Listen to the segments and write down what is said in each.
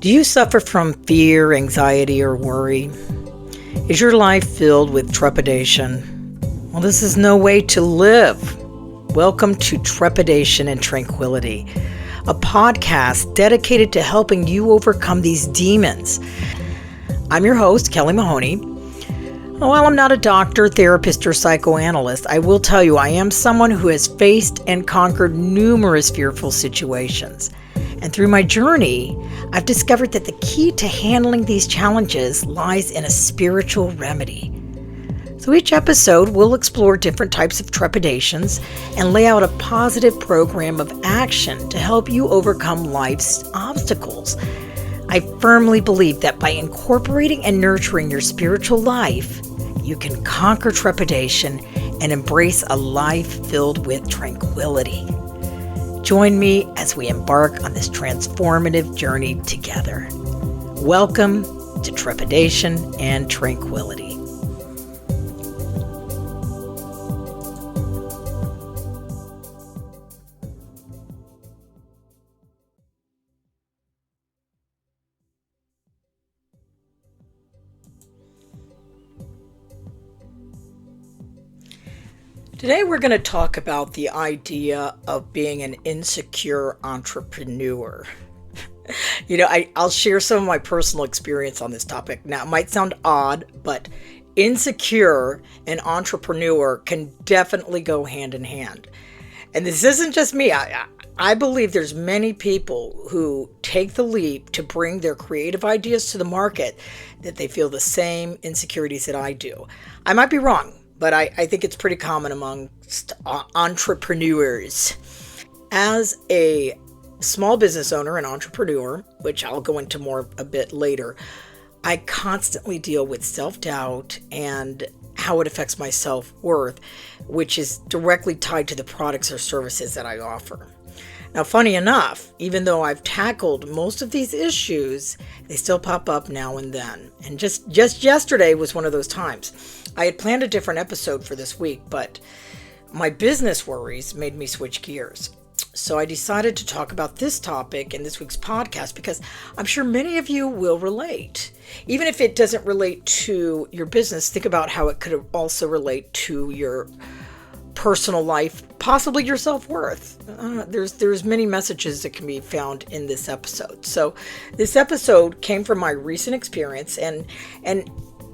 Do you suffer from fear, anxiety, or worry? Is your life filled with trepidation? Well, this is no way to live. Welcome to Trepidation and Tranquility, a podcast dedicated to helping you overcome these demons. I'm your host, Kelly Mahoney. While I'm not a doctor, therapist, or psychoanalyst, I will tell you I am someone who has faced and conquered numerous fearful situations. And through my journey, I've discovered that the key to handling these challenges lies in a spiritual remedy. So each episode will explore different types of trepidations and lay out a positive program of action to help you overcome life's obstacles. I firmly believe that by incorporating and nurturing your spiritual life, you can conquer trepidation and embrace a life filled with tranquility. Join me as we embark on this transformative journey together. Welcome to Trepidation and Tranquility. Today we're going to talk about the idea of being an insecure entrepreneur. I'll share some of my personal experience on this topic. Now, it might sound odd, but insecure and entrepreneur can definitely go hand in hand. And this isn't just me. I believe there's many people who take the leap to bring their creative ideas to the market that they feel the same insecurities that I do. I might be wrong, but I think it's pretty common among entrepreneurs. As a small business owner and entrepreneur, which I'll go into more a bit later, I constantly deal with self-doubt and how it affects my self-worth, which is directly tied to the products or services that I offer. Now, funny enough, even though I've tackled most of these issues, they still pop up now and then. And just yesterday was one of those times. I had planned a different episode for this week, but my business worries made me switch gears. So I decided to talk about this topic in this week's podcast because I'm sure many of you will relate. Even if it doesn't relate to your business, think about how it could also relate to your personal life, possibly your self-worth. There's many messages that can be found in this episode. So this episode came from my recent experience, and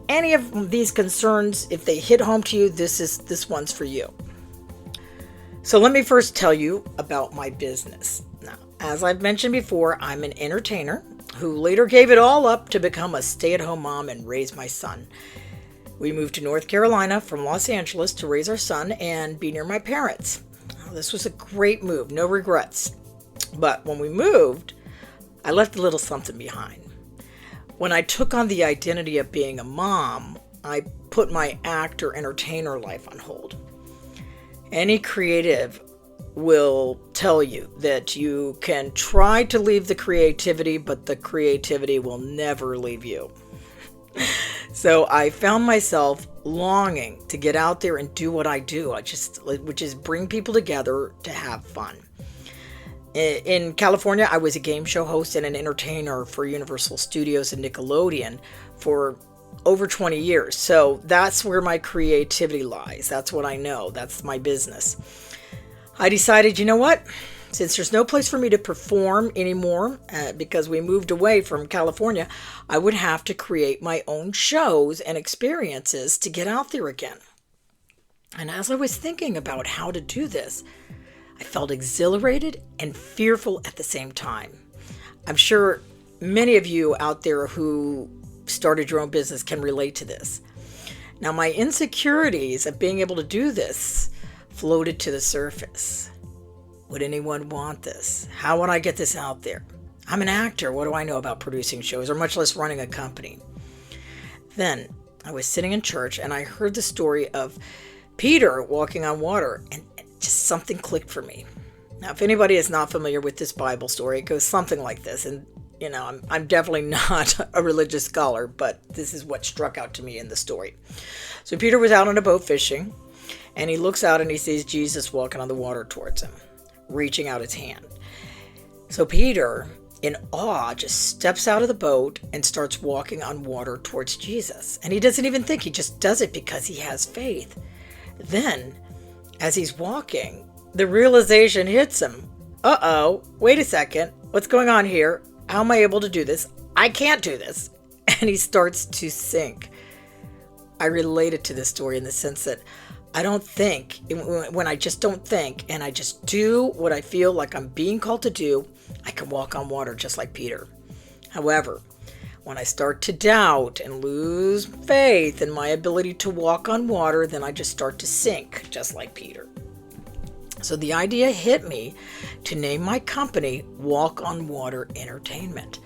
any of these concerns, if they hit home to you, this one's for you. So let me first tell you about my business. Now, as I've mentioned before, I'm an entertainer who later gave it all up to become a stay-at-home mom and raise my son. We moved to North Carolina from Los Angeles to raise our son and be near my parents. This was a great move, no regrets. But when we moved, I left a little something behind. When I took on the identity of being a mom, I put my actor entertainer life on hold. Any creative will tell you that you can try to leave the creativity, but the creativity will never leave you. So I found myself longing to get out there and do what I do, which is bring people together to have fun. In California, I was a game show host and an entertainer for Universal Studios and Nickelodeon for over 20 years. So that's where my creativity lies. That's what I know. That's my business. I decided, you know what? Since there's no place for me to perform anymore, because we moved away from California, I would have to create my own shows and experiences to get out there again. And as I was thinking about how to do this, I felt exhilarated and fearful at the same time. I'm sure many of you out there who started your own business can relate to this. Now, my insecurities of being able to do this floated to the surface. Would anyone want this? How would I get this out there? I'm an actor. What do I know about producing shows, or much less running a company? Then I was sitting in church and I heard the story of Peter walking on water, and just something clicked for me. Now, if anybody is not familiar with this Bible story, it goes something like this. And, I'm definitely not a religious scholar, but this is what struck out to me in the story. So Peter was out on a boat fishing, and he looks out and he sees Jesus walking on the water towards him, reaching out his hand. So Peter in awe, just steps out of the boat and starts walking on water towards Jesus. And he doesn't even think, he just does it because he has faith. Then, as he's walking, the realization hits him. Uh-oh, wait a second. What's going on here? How am I able to do this? I can't do this. And he starts to sink. I related to this story in the sense that I don't think, when I just don't think and I just do what I feel like I'm being called to do, I can walk on water just like Peter. However, when I start to doubt and lose faith in my ability to walk on water, then I just start to sink just like Peter. So the idea hit me to name my company Walk on Water Entertainment.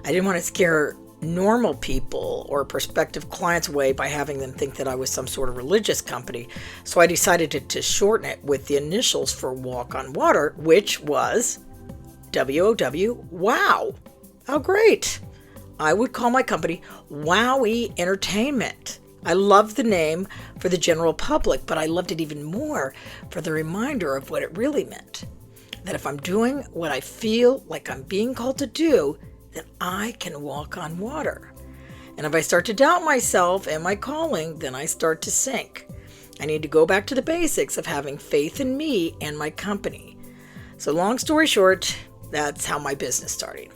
I didn't want to scare normal people or prospective clients away by having them think that I was some sort of religious company. So I decided to shorten it with the initials for Walk on Water, which was WOW. Wow. How great. I would call my company Wowie Entertainment. I loved the name for the general public, but I loved it even more for the reminder of what it really meant. That if I'm doing what I feel like I'm being called to do, then I can walk on water. And if I start to doubt myself and my calling, then I start to sink. I need to go back to the basics of having faith in me and my company. So long story short, that's how my business started.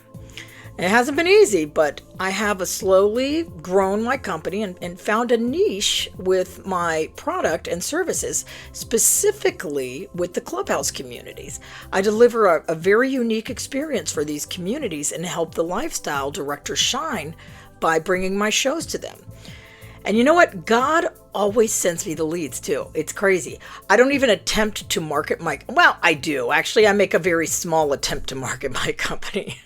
It hasn't been easy, but I have slowly grown my company and found a niche with my product and services, specifically with the Clubhouse communities. I deliver a very unique experience for these communities and help the lifestyle directors shine by bringing my shows to them. And you know what? God always sends me the leads too. It's crazy. I don't even attempt to market well, I do. Actually, I make a very small attempt to market my company.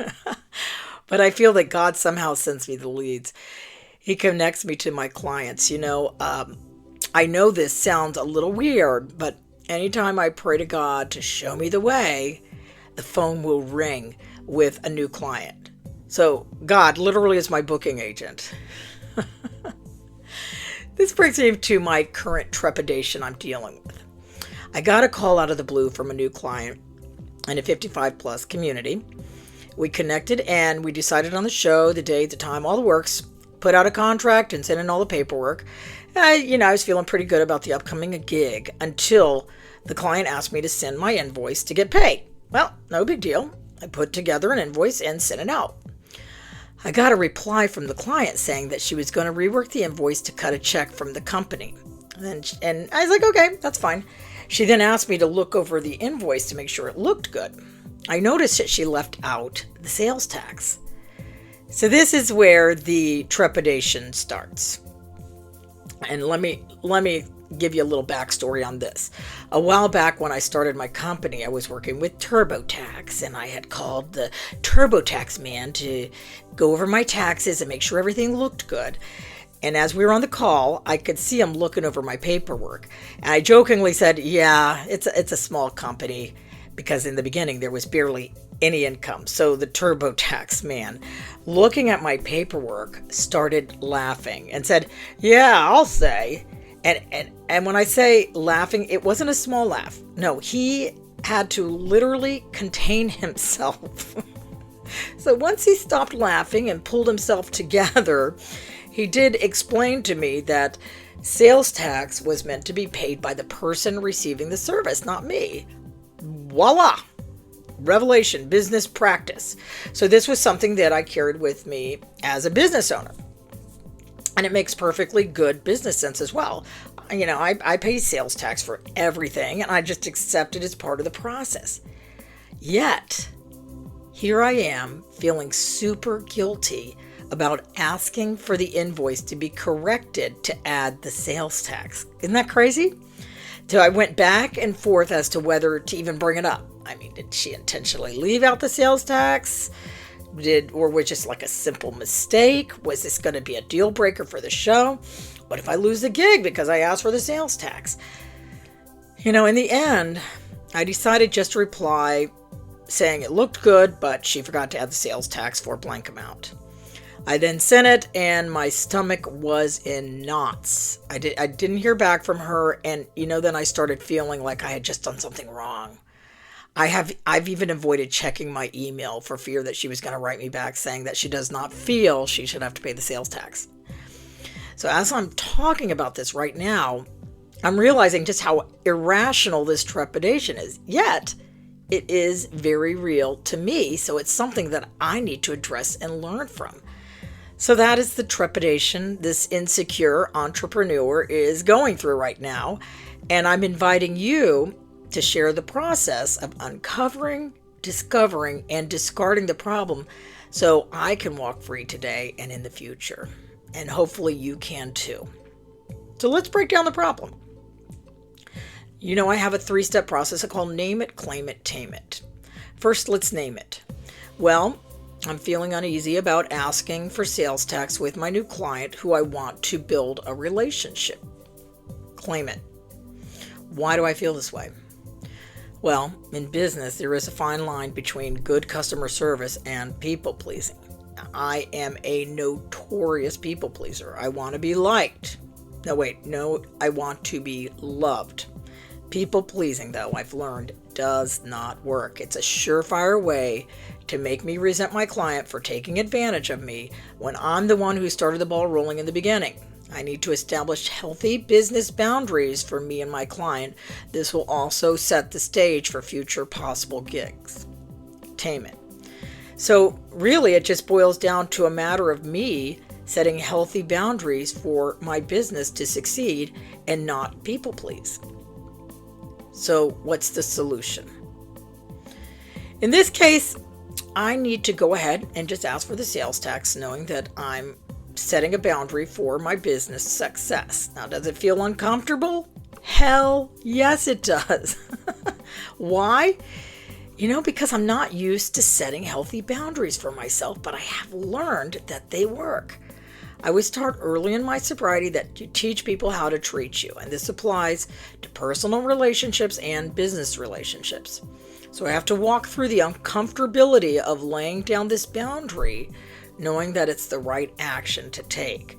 But I feel that God somehow sends me the leads. He connects me to my clients. I know this sounds a little weird, but anytime I pray to God to show me the way, the phone will ring with a new client. So God literally is my booking agent. This brings me to my current trepidation I'm dealing with. I got a call out of the blue from a new client in a 55 plus community. We connected and we decided on the show, the date, the time, all the works, put out a contract and sent in all the paperwork. And I was feeling pretty good about the upcoming gig until the client asked me to send my invoice to get paid. Well, no big deal. I put together an invoice and sent it out. I got a reply from the client saying that she was going to rework the invoice to cut a check from the company. And I was like, okay, that's fine. She then asked me to look over the invoice to make sure it looked good. I noticed that she left out the sales tax. So this is where the trepidation starts. And let me give you a little backstory on this. A while back when I started my company, I was working with TurboTax, and I had called the TurboTax man to go over my taxes and make sure everything looked good. And as we were on the call, I could see him looking over my paperwork. And I jokingly said, yeah, it's a small company, because in the beginning there was barely any income. So the TurboTax man, looking at my paperwork, started laughing and said, yeah, I'll say. And when I say laughing, it wasn't a small laugh. No, he had to literally contain himself. So once he stopped laughing and pulled himself together, he did explain to me that sales tax was meant to be paid by the person receiving the service, not me. Voila! Revelation, business practice. So this was something that I carried with me as a business owner. And it makes perfectly good business sense as well. I pay sales tax for everything, and I just accept it as part of the process. Yet, here I am feeling super guilty about asking for the invoice to be corrected to add the sales tax. Isn't that crazy? So I went back and forth as to whether to even bring it up. I mean, did she intentionally leave out the sales tax? Or was just like a simple mistake? Was this going to be a deal breaker for the show? What if I lose the gig because I asked for the sales tax? In the end, I decided just to reply saying it looked good, but she forgot to add the sales tax for a blank amount. I then sent it, and my stomach was in knots. I didn't hear back from her, and then I started feeling like I had just done something wrong. I've even avoided checking my email for fear that she was going to write me back saying that she does not feel she should have to pay the sales tax. So as I'm talking about this right now, I'm realizing just how irrational this trepidation is. Yet, it is very real to me, so it's something that I need to address and learn from. So that is the trepidation this insecure entrepreneur is going through right now. And I'm inviting you to share the process of uncovering, discovering, and discarding the problem so I can walk free today and in the future. And hopefully you can too. So let's break down the problem. You know, I have a 3-step process I call name it, claim it, tame it. First, let's name it. Well, I'm feeling uneasy about asking for sales tax with my new client who I want to build a relationship. Claim it. Why do I feel this way? Well, in business, there is a fine line between good customer service and people pleasing. I am a notorious people pleaser. I want to be liked. I want to be loved. People pleasing, though, I've learned, does not work. It's a surefire way to make me resent my client for taking advantage of me when I'm the one who started the ball rolling in the beginning. I need to establish healthy business boundaries for me and my client. This will also set the stage for future possible gigs. Tame it. So really, it just boils down to a matter of me setting healthy boundaries for my business to succeed and not people please. So what's the solution? In this case, I need to go ahead and just ask for the sales tax, knowing that I'm setting a boundary for my business success. Now, does it feel uncomfortable? Hell yes, it does. Why? Because I'm not used to setting healthy boundaries for myself, but I have learned that they work. I was taught early in my sobriety that you teach people how to treat you, and this applies to personal relationships and business relationships. So I have to walk through the uncomfortability of laying down this boundary, knowing that it's the right action to take.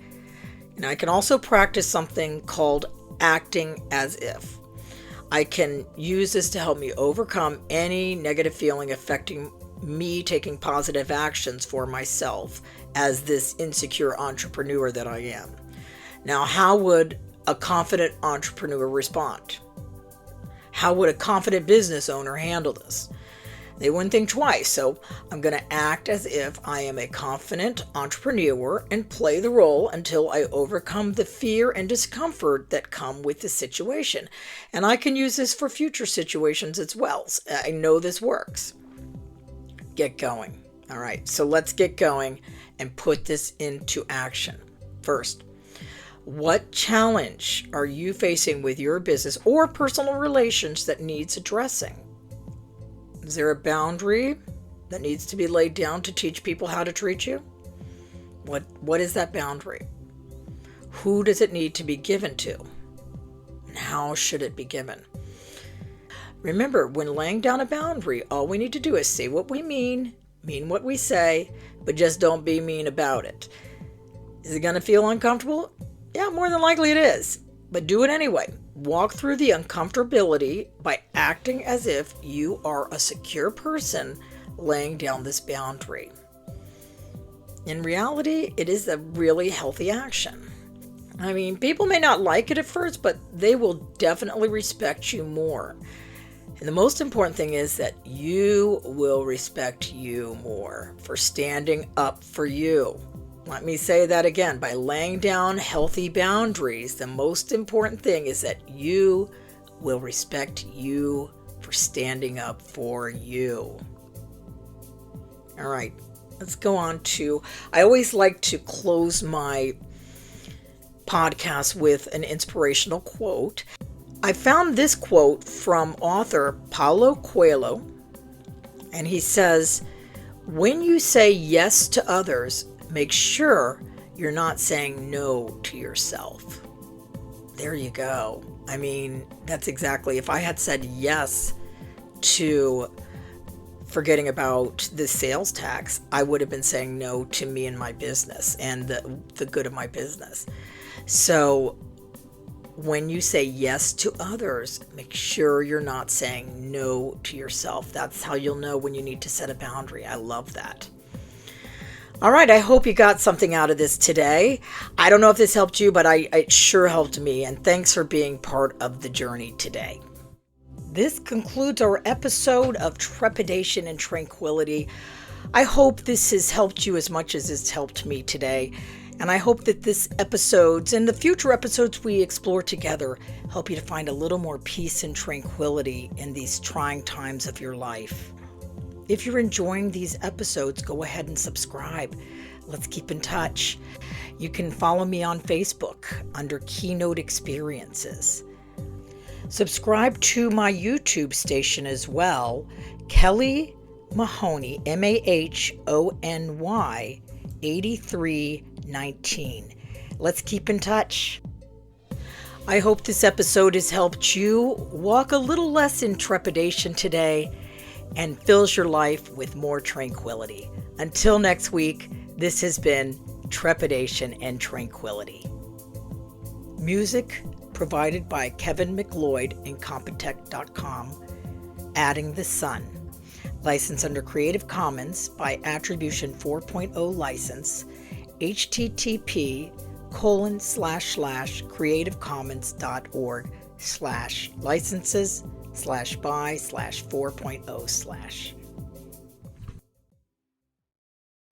And I can also practice something called acting as if. I can use this to help me overcome any negative feeling affecting me taking positive actions for myself as this insecure entrepreneur that I am. Now, how would a confident entrepreneur respond? How would a confident business owner handle this? They wouldn't think twice, so I'm going to act as if I am a confident entrepreneur and play the role until I overcome the fear and discomfort that come with the situation. And I can use this for future situations as well. I know this works. Get going. All right, so let's get going and put this into action. First, what challenge are you facing with your business or personal relations that needs addressing? Is there a boundary that needs to be laid down to teach people how to treat you? What is that boundary? Who does it need to be given to? And how should it be given? Remember, when laying down a boundary, all we need to do is say what we mean what we say, but just don't be mean about it. Is it going to feel uncomfortable? Yeah, more than likely it is. But do it anyway. Walk through the uncomfortability by acting as if you are a secure person laying down this boundary. In reality, it is a really healthy action. I mean, people may not like it at first, but they will definitely respect you more. And the most important thing is that you will respect you more for standing up for you. Let me say that again. By laying down healthy boundaries, the most important thing is that you will respect you for standing up for you. All right, let's go on to, I always like to close my podcast with an inspirational quote. I found this quote from author Paulo Coelho, and he says, "When you say yes to others, make sure you're not saying no to yourself." There you go. I mean, that's exactly, if I had said yes to forgetting about the sales tax, I would have been saying no to me and my business and the good of my business. So when you say yes to others, make sure you're not saying no to yourself. That's how you'll know when you need to set a boundary. I love that. All right, I hope you got something out of this today. I don't know if this helped you, but it sure helped me, and thanks for being part of the journey today. This concludes our episode of Trepidation and Tranquility. I hope this has helped you as much as it's helped me today, and I hope that this episodes and the future episodes we explore together help you to find a little more peace and tranquility in these trying times of your life. If you're enjoying these episodes, go ahead and subscribe. Let's keep in touch. You can follow me on Facebook under Keynote Experiences. Subscribe to my YouTube station as well, Kelly Mahoney, Mahony 8319. Let's keep in touch. I hope this episode has helped you walk a little less in trepidation today and fills your life with more tranquility. Until next week, this has been Trepidation and Tranquility. Music provided by Kevin McLeod and Compotech.com. Adding the Sun. License under Creative Commons by Attribution 4.0 license. http://creativecommons.org/licenses/by/4.0/